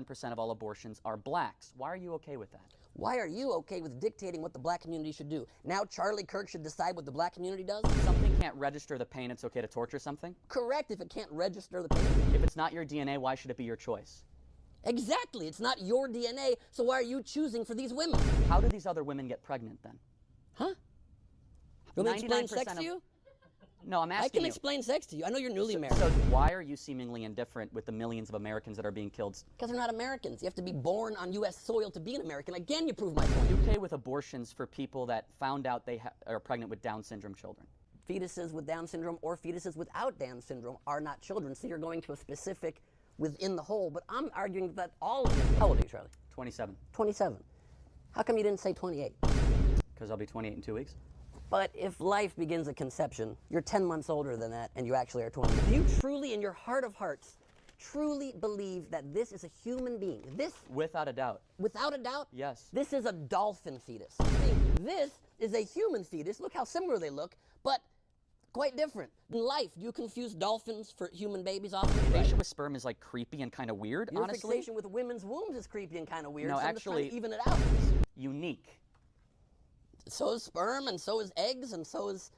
99% of all abortions are blacks. Why are you okay with that? Why are you okay with dictating what the black community should do? Now Charlie Kirk should decide what the black community does? Something can't register the pain, it's okay to torture something? Correct, if it can't register the pain. If it's not your DNA, why should it be your choice? Exactly, it's not your DNA, so why are you choosing for these women? How do these other women get pregnant then? Huh? You want me to explain sex to you? No, I'm asking I can you. explain sex to you. I know you're newly married. So why are you seemingly indifferent with the millions of Americans that are being killed? Because they're not Americans. You have to be born on U.S. soil to be an American. Again, you prove my point. You okay with abortions for people that found out they are pregnant with Down syndrome children? Fetuses with Down syndrome or fetuses without Down syndrome are not children, so you're going to a specific within the whole, but I'm arguing that all of them. How old are you, Charlie? 27. 27. How come you didn't say 28? Because I'll be 28 in 2 weeks. But if life begins at conception, you're 10 months older than that, and you actually are 20. Do you truly, in your heart of hearts, truly believe that this is a human being? This, without a doubt. Without a doubt? Yes. This is a dolphin fetus. This is a human fetus. Look how similar they look, but quite different. In life, do you confuse dolphins for human babies often? Fixation with sperm is like creepy and kind of weird, Your honestly. fixation with women's wombs is creepy and kind of weird. No, so actually, I'm just trying to even it out. Unique. So is sperm, and so is eggs, and so is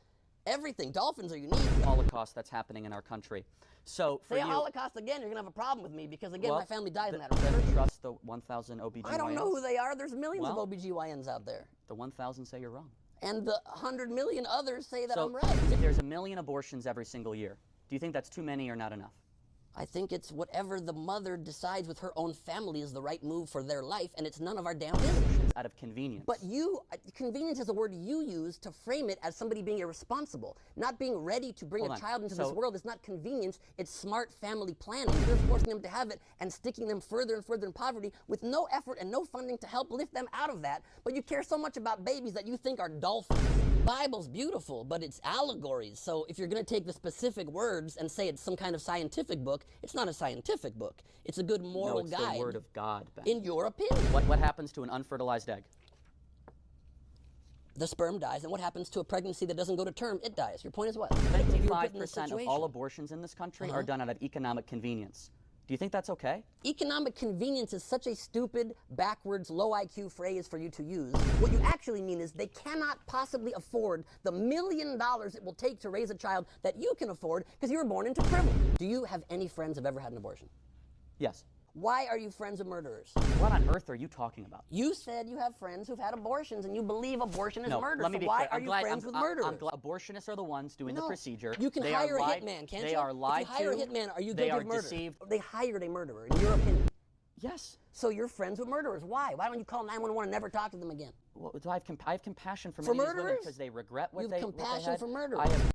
everything. Dolphins are unique. Holocaust that's happening in our country. So for Say you, a Holocaust again, you're gonna have a problem with me because again, well, my family died in that. Then trust the 1,000 OBGYNs. I don't know who they are. There's millions of OBGYNs out there. The 1,000 say you're wrong. And the 100 million others say that So I'm right. if there's 1 million abortions every single year, do you think that's too many or not enough? I think it's whatever the mother decides with her own family is the right move for their life, and it's none of our damn business. Out of convenience. But convenience is a word you use to frame it as somebody being irresponsible. Not being ready to bring a child into this world is not convenience, it's smart family planning. You're forcing them to have it and sticking them further and further in poverty with no effort and no funding to help lift them out of that. But you care so much about babies that you think are dolphins. Bible's beautiful, but it's allegories. So if you're going to take the specific words and say it's some kind of scientific book, it's not a scientific book. It's a good moral guide. No, it's the word of God, Ben. In your opinion. What happens to an unfertilized egg? The sperm dies, and what happens to a pregnancy that doesn't go to term? It dies. Your point is what? 55% of all abortions in this country are done out of economic convenience. Do you think that's okay? Economic convenience is such a stupid, backwards, low IQ phrase for you to use. What you actually mean is they cannot possibly afford the $1 million it will take to raise a child that you can afford because you were born into privilege. Do you have any friends who have ever had an abortion? Yes. Why are you friends with murderers? What on earth are you talking about? You said you have friends who've had abortions and you believe abortion is murder. Let me be why clear. are you friends with murderers? Abortionists are the ones doing the procedure. You can hire a hitman, can't you? They are lied to. If you hire a hitman, are you guilty of murder? Deceived. They hired a murderer, in your opinion. Yes. So you're friends with murderers. Why? Why don't you call 911 and never talk to them again? Well, I have compassion for many of these women because they regret what they had. You have compassion for murderers. I have